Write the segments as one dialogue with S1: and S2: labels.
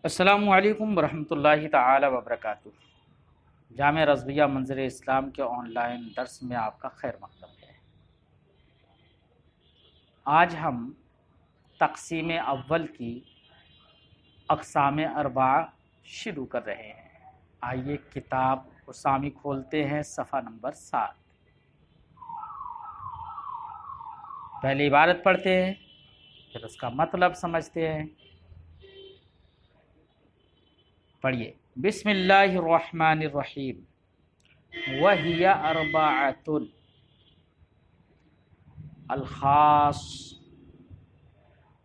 S1: السلام علیکم ورحمۃ اللہ تعالی وبرکاتہ۔ جامعہ رضویہ منظر اسلام کے آن لائن درس میں آپ کا خیر مقدم ہے۔ آج ہم تقسیم اول کی اقسام اربعہ شروع کر رہے ہیں۔ آئیے کتاب اسامی کھولتے ہیں، صفحہ نمبر 7۔ پہلے عبارت پڑھتے ہیں، پھر اس کا مطلب سمجھتے ہیں۔ پڑھیے، بسم اللہ الرحمن الرحیم۔ وَهِيَ أَرْبَعَةٌ الخاص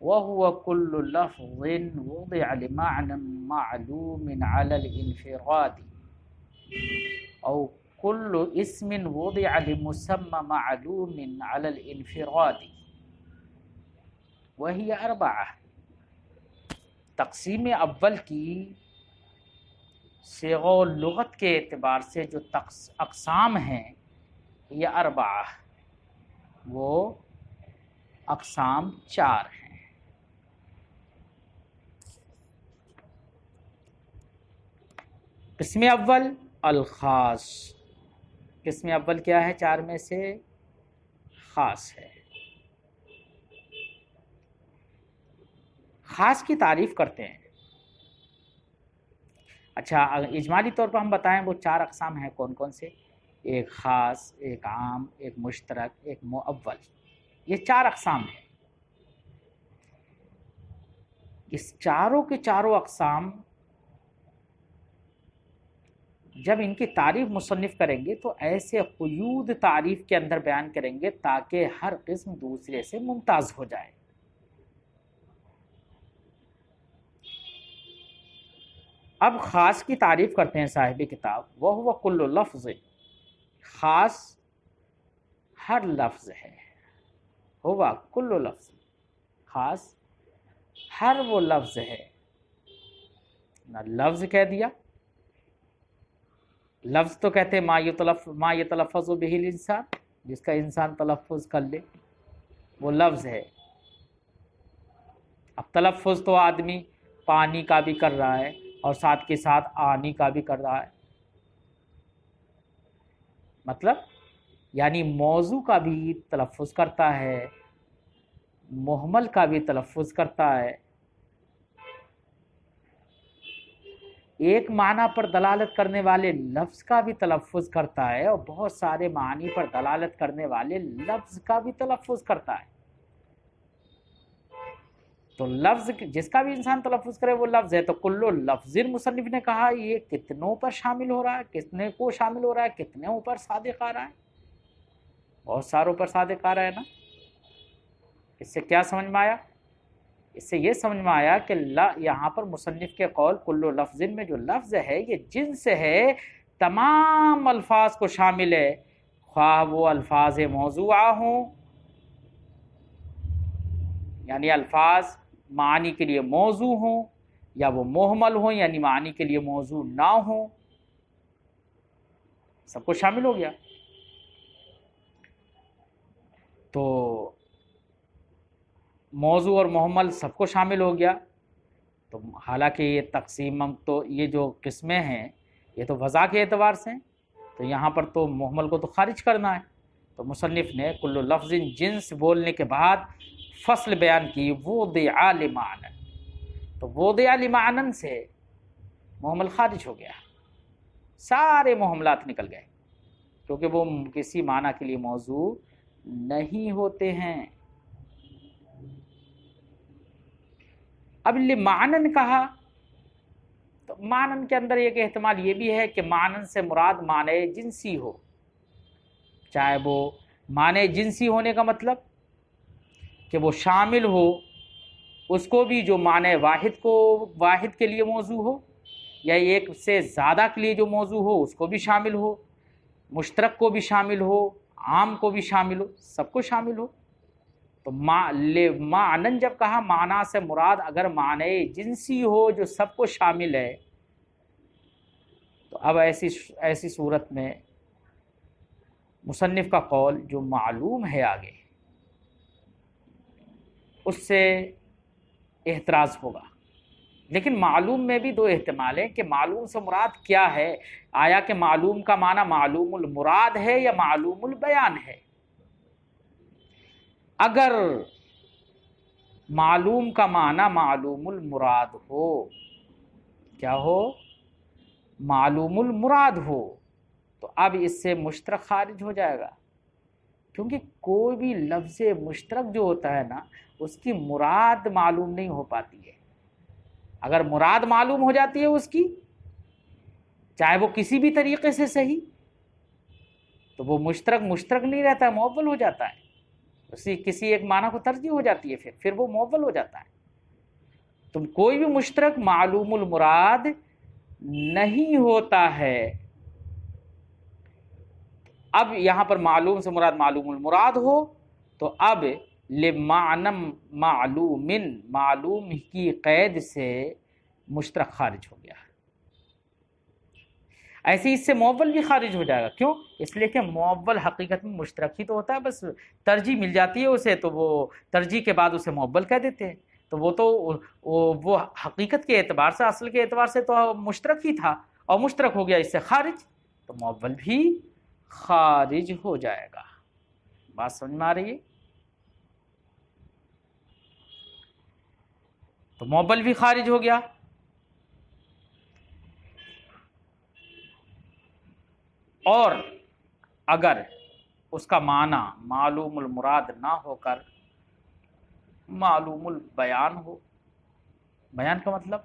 S1: وهو كل لفظ وضع لمعنى معلوم على الانفراد أو كل اسم وضع لمسمى معلوم على الانفراد وهي أربعة۔ تقسیم اول کی صیغہ و لغت کے اعتبار سے جو اقسام ہیں یہ اربعہ، وہ اقسام 4 ہیں۔ قسم اول الخاص۔ قسم اول کیا ہے؟ 4 میں سے خاص ہے۔ خاص کی تعریف کرتے ہیں۔ اچھا، اجمالی طور پر ہم بتائیں وہ 4 اقسام ہیں کون کون سے؟ ایک خاص، ایک عام، ایک مشترک، ایک مؤول۔ یہ 4 اقسام ہیں۔ اس چاروں کے چاروں اقسام جب ان کی تعریف مصنف کریں گے تو ایسے قیود تعریف کے اندر بیان کریں گے تاکہ ہر قسم دوسرے سے ممتاز ہو جائے۔ اب خاص کی تعریف کرتے ہیں صاحب کتاب۔ وَهُوَ كُلُّ لفظ، خاص ہر لفظ ہے۔ ہوا کل لفظ، خاص ہر وہ لفظ ہے۔ نہ لفظ کہہ دیا، لفظ تو کہتے ہیں ما یتلفظ بہ الانسان، جس کا انسان تلفظ کر لے وہ لفظ ہے۔ اب تلفظ تو آدمی پانی کا بھی کر رہا ہے اور ساتھ کے ساتھ آنی کا بھی کر رہا ہے، مطلب یعنی موضوع کا بھی تلفظ کرتا ہے، محمل کا بھی تلفظ کرتا ہے، ایک معنی پر دلالت کرنے والے لفظ کا بھی تلفظ کرتا ہے اور بہت سارے معنی پر دلالت کرنے والے لفظ کا بھی تلفظ کرتا ہے۔ تو لفظ جس کا بھی انسان تلفظ کرے وہ لفظ ہے۔ تو کلو لفظ، مصنف نے کہا یہ کتنوں پر شامل ہو رہا ہے، کتنے کو شامل ہو رہا ہے، کتنے اوپر صادق آ رہا ہے؟ بہت ساروں پر صادق آ رہا ہے نا۔ اس سے کیا سمجھ میں آیا؟ اس سے یہ سمجھ میں آیا کہ یہاں پر مصنف کے قول کلو لفظ میں جو لفظ ہے یہ جنس ہے، تمام الفاظ کو شامل ہے، خواہ وہ الفاظ موضوعہ ہوں، یعنی الفاظ معنی کے لیے موضوع ہوں، یا وہ محمل ہوں یعنی معنی کے لیے موضوع نہ ہوں، سب کو شامل ہو گیا۔ تو موضوع اور محمل سب کو شامل ہو گیا۔ تو حالانکہ یہ تقسیم تو یہ جو قسمیں ہیں یہ تو وضع کے اعتبار سے ہیں، تو یہاں پر تو محمل کو تو خارج کرنا ہے۔ تو مصنف نے کل لفظ جنس بولنے کے بعد فصل بیان کی، وضع لمعنن، تو وضع لمعنن سے محمل خارج ہو گیا، سارے محملات نکل گئے کیونکہ وہ کسی معنی کے لیے موضوع نہیں ہوتے ہیں۔ اب لمعنن کہا تو معنن کے اندر ایک احتمال یہ بھی ہے کہ معنن سے مراد معنی جنسی ہو، چاہے وہ معنی جنسی ہونے کا مطلب کہ وہ شامل ہو اس کو بھی جو معنی واحد کے لیے موضوع ہو، یا ایک سے زیادہ کے لیے جو موضوع ہو اس کو بھی شامل ہو، مشترک کو بھی شامل ہو، عام کو بھی شامل ہو، سب کو شامل ہو۔ تو معنن جب کہا معنی سے مراد اگر معنی جنسی ہو جو سب کو شامل ہے، تو اب ایسی صورت میں مصنف کا قول جو معلوم ہے آگے اس سے احتراز ہوگا، لیکن معلوم میں بھی دو احتمال ہیں کہ معلوم سے مراد کیا ہے. آیا کہ معلوم کا معنی معلوم المراد ہے یا معلوم البیان ہے؟ اگر معلوم کا معنی معلوم المراد ہو، کیا ہو؟ معلوم المراد ہو، تو اب اس سے مشترک خارج ہو جائے گا، کیونکہ کوئی بھی لفظ مشترک جو ہوتا ہے نا اس کی مراد معلوم نہیں ہو پاتی ہے. اگر مراد معلوم ہو جاتی ہے اس کی، چاہے وہ کسی بھی طریقے سے صحیح، تو وہ مشترک نہیں رہتا ہے، مؤول ہو جاتا ہے. کسی ایک معنی کو ترجیح ہو جاتی ہے، پھر وہ مؤول ہو جاتا ہے. تو کوئی بھی مشترک معلوم المراد نہیں ہوتا ہے. اب یہاں پر معلوم سے مراد معلوم المراد ہو تو اب لمعنی معلوم، معلوم کی قید سے مشترک خارج ہو گیا. ایسے اس سے مؤول بھی خارج ہو جائے گا. کیوں؟ اس لیے کہ مؤول حقیقت میں مشترک ہی تو ہوتا ہے، بس ترجیح مل جاتی ہے اسے تو وہ ترجیح کے بعد اسے مؤول کہہ دیتے ہیں. تو وہ حقیقت کے اعتبار سے، اصل کے اعتبار سے تو مشترک ہی تھا، اور مشترک ہو گیا اس سے خارج، تو مؤول بھی خارج ہو جائے گا. بات سمجھ میں آ رہی ہے؟ تو مؤول بھی خارج ہو گیا. اور اگر اس کا معنی معلوم المراد نہ ہو کر معلوم البیان ہو، بیان کا مطلب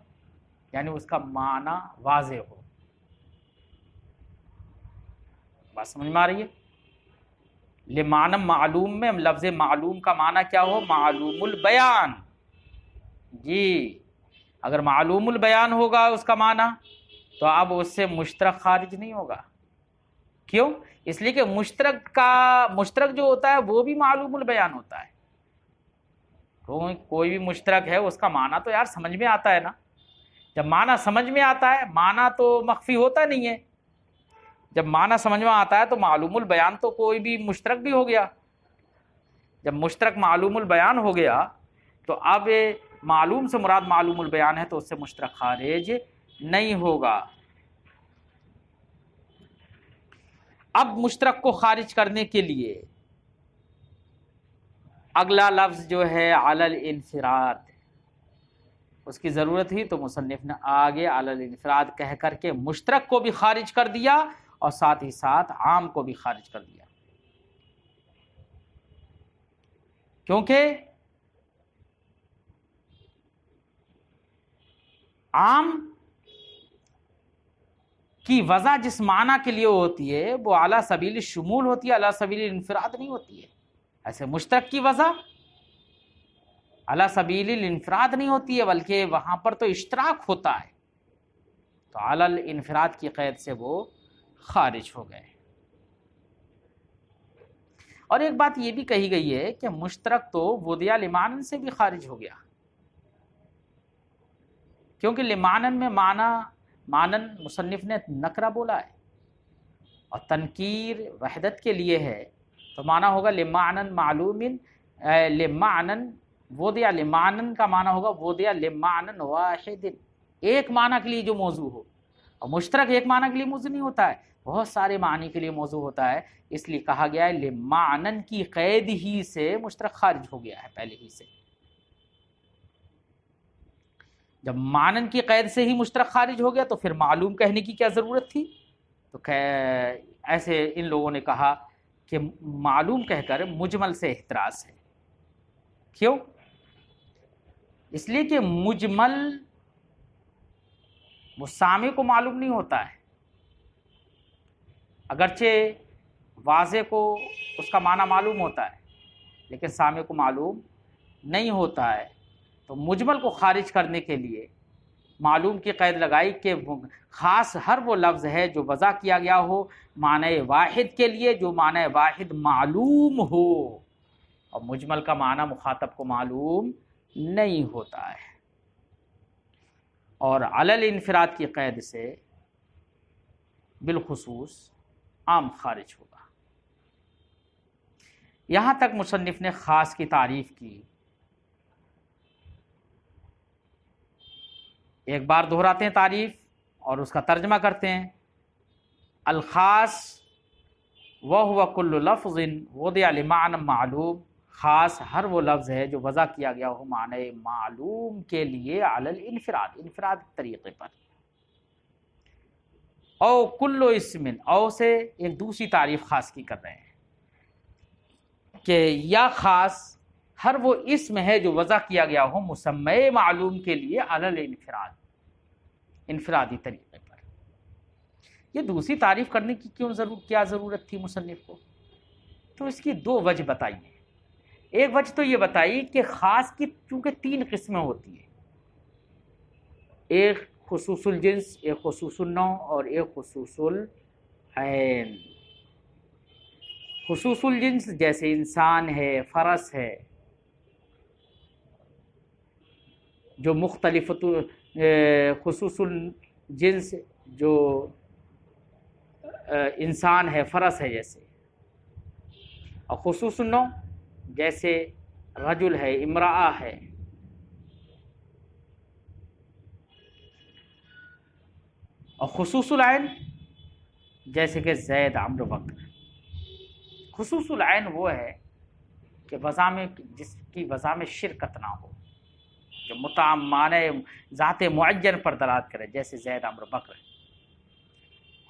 S1: یعنی اس کا معنی واضح ہو. بات سمجھ میں آ رہی ہے؟ لمعنی معلوم میں لفظ معلوم کا معنی کیا ہو؟ معلوم البیان. جی، اگر معلوم البیان ہوگا اس کا معنی تو اب اس سے مشترک خارج نہیں ہوگا. کیوں؟ اس لیے کہ مشترک جو ہوتا ہے وہ بھی معلوم البیان ہوتا ہے. کوئی بھی مشترک ہے اس کا معنی تو یار سمجھ میں آتا ہے نا. جب معنی سمجھ میں آتا ہے، معنی تو مخفی ہوتا نہیں ہے. جب معنی سمجھ میں آتا ہے تو معلوم البیان تو کوئی بھی مشترک بھی ہو گیا. جب مشترک معلوم البیان ہو گیا تو اب معلوم سے مراد معلوم البیان ہے تو اس سے مشترک خارج نہیں ہوگا. اب مشترک کو خارج کرنے کے لیے اگلا لفظ جو ہے علی الانفراد، اس کی ضرورت ہی تو مصنف نے آگے علی الانفراد کہہ کر کے مشترک کو بھی خارج کر دیا اور ساتھ ہی ساتھ عام کو بھی خارج کر دیا. کیونکہ عام کی وضع جس معنی کے لیے ہوتی ہے وہ اعلیٰ سبیل الشمول ہوتی ہے، اعلیٰ سبیل الانفراد نہیں ہوتی ہے. ایسے مشترک کی وضع اعلیٰ سبیل الانفراد نہیں ہوتی ہے، بلکہ وہاں پر تو اشتراک ہوتا ہے، تو اعلیٰ الانفراد کی قید سے وہ خارج ہو گئے. اور ایک بات یہ بھی کہی گئی ہے کہ مشترک تو وضع لمعنن سے بھی خارج ہو گیا، کیونکہ لمعنن میں معنن مصنف نے نکرہ بولا ہے اور تنکیر وحدت کے لیے ہے، تو معنی ہوگا لمعنن معلوم، لمعنن وضع لمعنن کا معنی ہوگا وضع لمعنن واحد، ایک معنی کے لیے جو موضوع ہو. اور مشترک ایک معنی کے لیے موضوع نہیں ہوتا ہے، بہت سارے معنی کے لیے موضوع ہوتا ہے. اس لیے کہا گیا ہے لمعنن کی قید ہی سے مشترک خارج ہو گیا ہے پہلے ہی سے. جب معنن کی قید سے ہی مشترک خارج ہو گیا تو پھر معلوم کہنے کی کیا ضرورت تھی؟ تو ایسے ان لوگوں نے کہا کہ معلوم کہہ کر مجمل سے احتراز ہے. کیوں؟ اس لیے کہ مجمل وہ سامع کو معلوم نہیں ہوتا ہے، اگرچہ واضح کو اس کا معنی معلوم ہوتا ہے لیکن سامع کو معلوم نہیں ہوتا ہے. تو مجمل کو خارج کرنے کے لیے معلوم کی قید لگائی کہ خاص ہر وہ لفظ ہے جو وضع کیا گیا ہو معنی واحد کے لیے، جو معنی واحد معلوم ہو، اور مجمل کا معنی مخاطب کو معلوم نہیں ہوتا ہے. اور علی الانفراد کی قید سے بالخصوص عام خارج ہوگا. یہاں تک مصنف نے خاص کی تعریف کی. ایک بار دہراتے ہیں تعریف اور اس کا ترجمہ کرتے ہیں. الخاص وهو كل لفظ وضع لمعنى معلوم، خاص ہر وہ لفظ ہے جو وضع کیا گیا ہو معنی معلوم کے لیے علی الانفراد، انفراد طریقے پر. او کل اسم، او سے ایک دوسری تعریف خاص کی کر رہے ہیں کہ یا خاص ہر وہ اسم ہے جو وضع کیا گیا ہو مسمی معلوم کے لیے علی الانفراد، انفرادی طریقے پر. یہ دوسری تعریف کرنے کی کیا ضرورت تھی مصنف کو؟ تو اس کی دو وجہ بتائیے. ایک وجہ تو یہ بتائی کہ خاص کی چونکہ تین قسمیں ہوتی ہیں، ایک خصوص الجنس، ایک خصوص النوع اور ایک خصوص العین. خصوص الجنس جیسے انسان ہے، فرس ہے، جو مختلف. خصوص الجنس جو انسان ہے، فرس ہے جیسے. اور خصوص النوع جیسے رجل ہے، امرأہ ہے. اور خصوص العین جیسے کہ زید، عمرو، بکر. خصوص العین وہ ہے کہ وضع میں، جس کی وضع میں شرکت نہ ہو، جو معنی ذات معین پر دلالت کرے، جیسے زید، عمرو، بکر.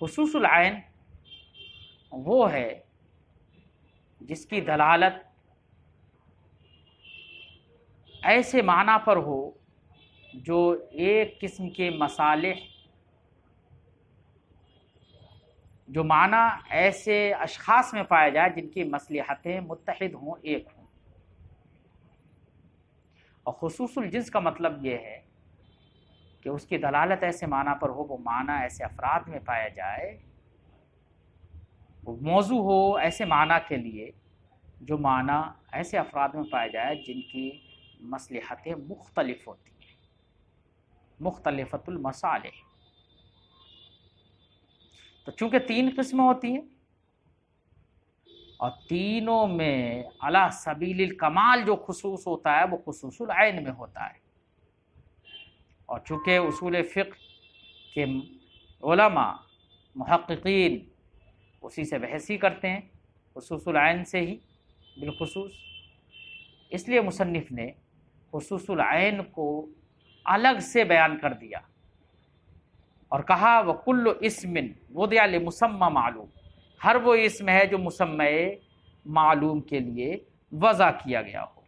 S1: خصوص العین وہ ہے جس کی دلالت ایسے معنی پر ہو جو ایک قسم کے مصالح، جو معنی ایسے اشخاص میں پایا جائے جن کی مصلحتیں متحد ہوں، ایک ہوں. اور خصوص الجنس کا مطلب یہ ہے کہ اس کی دلالت ایسے معنی پر ہو، وہ معنی ایسے افراد میں پایا جائے، وہ موضوع ہو ایسے معنی کے لیے جو معنی ایسے افراد میں پایا جائے جن کی مصلحتیں مختلف ہوتی ہیں، مختلفت المصالح. تو چونکہ تین قسمیں ہوتی ہیں اور تینوں میں علی سبیل الکمال جو خصوص ہوتا ہے وہ خصوص العین میں ہوتا ہے. اور چونکہ اصول فقہ کے علماء، محققین اسی سے بحثی کرتے ہیں، خصوص العین سے ہی بالخصوص، اس لیے مصنف نے خصوص العین کو الگ سے بیان کر دیا اور کہا وَكُلُّ اسم وُضِعَ لِمُسَمَّى معلوم، ہر وہ اسم ہے جو مسمى معلوم کے لیے وضع کیا گیا ہو.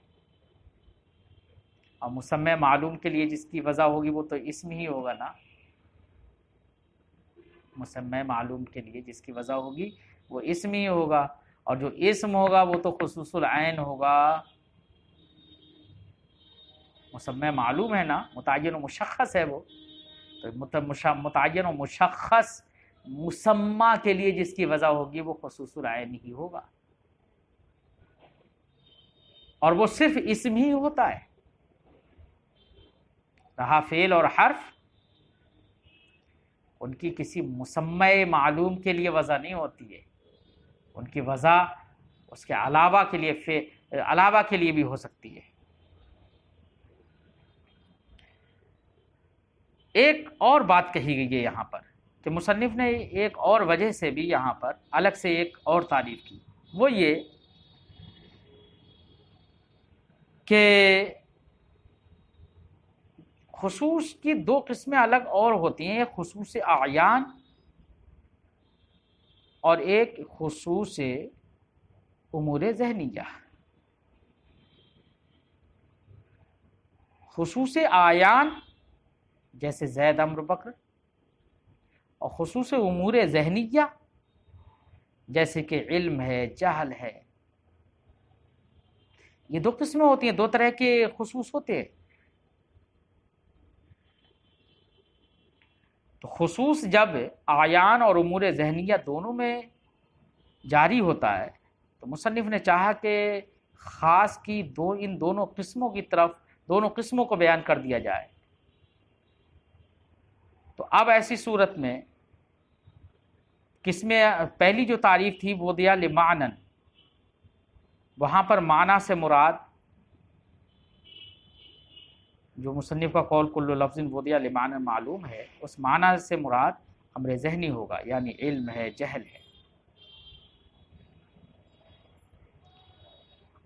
S1: اور مسمى معلوم کے لیے جس کی وضع ہوگی وہ تو اسم ہی ہوگا نا. مسمى معلوم کے لیے جس کی وضع ہوگی وہ اسم ہی ہوگا، اور جو اسم ہوگا وہ تو خصوص العین ہوگا. مسمى معلوم ہے نا، متعین و مشخص ہے وہ، تو متعین و مشخص مسمى کے لیے جس کی وضع ہوگی وہ خصوص العین ہی ہوگا. اور وہ صرف اسم ہی ہوتا ہے. رہا فعل اور حرف، ان کی کسی مسمى معلوم کے لیے وضع نہیں ہوتی ہے، ان کی وضع اس کے علاوہ کے لیے بھی ہو سکتی ہے. ایک اور بات کہی گئی ہے یہاں پر کہ مصنف نے ایک اور وجہ سے بھی یہاں پر الگ سے ایک اور تعریف کی، وہ یہ کہ خصوص کی دو قسمیں الگ اور ہوتی ہیں، ایک خصوص اعیان اور ایک خصوص امور ذہنیہ. خصوص اعیان جیسے زید، عمرو، بکر، اور خصوص امور ذہنیہ جیسے کہ علم ہے، جہل ہے. یہ دو قسمیں ہوتی ہیں، دو طرح کے خصوص ہوتے ہیں. تو خصوص جب اعیان اور امور ذہنیہ دونوں میں جاری ہوتا ہے تو مصنف نے چاہا کہ خاص کی ان دونوں قسموں کی طرف، دونوں قسموں کو بیان کر دیا جائے. تو اب ایسی صورت میں قسم پہلی جو تعریف تھی وہ دیا لمعنن، وہاں پر معنی سے مراد جو مصنف کا قول کل لفظ وضع لمعنی معلوم ہے، اس معنی سے مراد امر ذہنی ہوگا، یعنی علم ہے، جہل ہے۔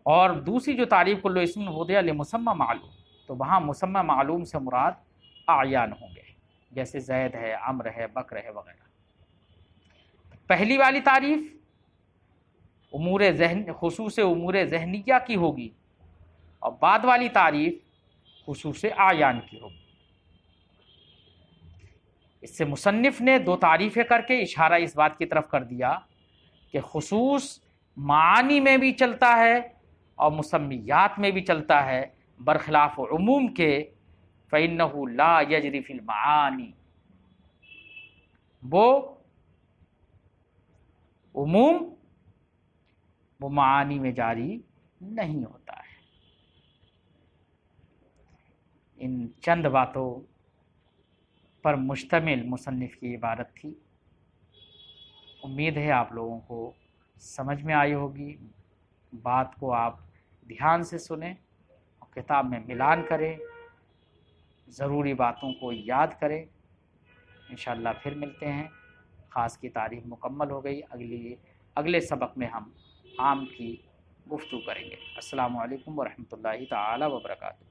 S1: اور دوسری جو تعریف کل اسم وضع لمسمى معلوم، تو وہاں مسمى معلوم سے مراد اعیان ہوں گے، جیسے زید ہے، عمر ہے، بکر ہے وغیرہ۔ پہلی والی تعریف امور ذہن خصوص امور ذہنیہ کی ہوگی، اور بعد والی تعریف خصوص اعیان کی ہوگی۔ اس سے مصنف نے دو تعریفیں کر کے اشارہ اس بات کی طرف کر دیا کہ خصوص معانی میں بھی چلتا ہے اور مسمیات میں بھی چلتا ہے، برخلاف عموم کے فَإِنَّهُ لَا يَجْرِي فِي الْمَعَانِي، وہ عموم وہ معانی میں جاری نہیں ہوتا ہے۔ ان چند باتوں پر مشتمل مصنف کی عبارت تھی۔ امید ہے آپ لوگوں کو سمجھ میں آئی ہوگی، بات کو آپ دھیان سے سنیں اور کتاب میں ملان کریں، ضروری باتوں کو یاد کریں۔ انشاءاللہ پھر ملتے ہیں۔ خاص کی تعریف مکمل ہو گئی، اگلے سبق میں ہم عام کی گفتگو کریں گے۔ السلام علیکم ورحمۃ اللہ تعالی وبرکاتہ۔